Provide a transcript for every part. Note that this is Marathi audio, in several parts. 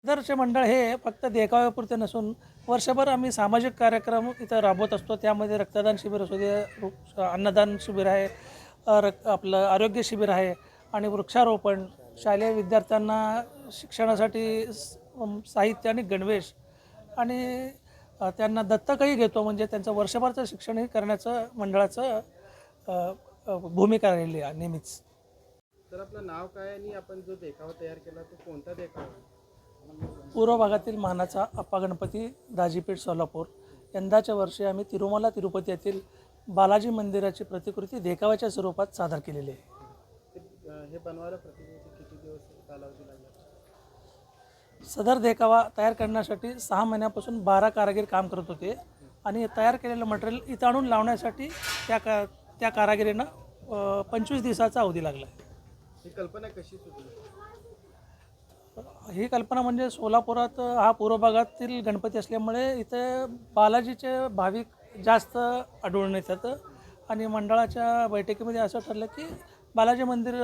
सदरचे मंडळ हे फक्त देखाव्यापुरते नसून वर्षभर आम्ही सामाजिक कार्यक्रम इथं राबवत असतो. त्यामध्ये रक्तदान शिबिर असू दे, अन्नदान शिबिर आहे, आपलं आरोग्य शिबिर आहे आणि वृक्षारोपण, शालेय विद्यार्थ्यांना शिक्षणासाठी साहित्य आणि गणवेश आणि त्यांना दत्तकही घेतो. म्हणजे त्यांचं वर्षभरचं शिक्षणही करण्याचं मंडळाचं भूमिका राहिली आहे नेहमीच. तर आपलं नाव काय आणि आपण जो देखावा तयार केला तो कोणता देखावा? पूर्व भागातील मानाचा अप्पा गणपती दाजीपेठ सोलापूर. यंदाच्या वर्षी आम्ही तिरुमला तिरुपती येथील बालाजी मंदिराची प्रतिकृती देखाव्याच्या स्वरूपात सादर केलेली आहे. हे बनवायला प्रतिकृती किती दिवस कालावधी लागला? सदर देखावा तयार करण्यासाठी 6 महिन्यापासून 12 कारागीर काम करत होते आणि तयार केलेलं मटेरियल इथं आणून लावण्यासाठी त्या कारागिरीनं 25 दिवसाचा अवधी लागला आहे. ही कल्पना कशी सुचली? ही कल्पना म्हणजे सोलापुरात हा पूर्व भागातील गणपती असल्यामुळे इथे बालाजीचे भाविक जास्त आढळून येतात आणि मंडळाच्या बैठकीमध्ये असं ठरलं की बालाजी मंदिर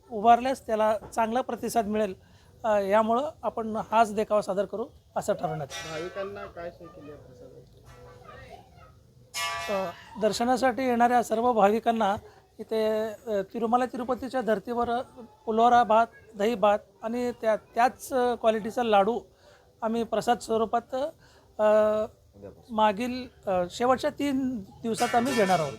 उभारल्यास त्याला चांगला प्रतिसाद मिळेल, यामुळं आपण हाच देखावा सादर करू असं ठरवण्यात. भाविकांना काय सोय केली आहे प्रसादाची? दर्शनासाठी येणाऱ्या सर्व भाविकांना इथे तिरुमला तिरुपतीच्या धर्तीवर पुलोरा भात, दही भात आणि त्याच क्वालिटीचा लाडू आम्ही प्रसाद स्वरूपात मागील शेवटच्या 3 दिवसात आम्ही देणार आहोत.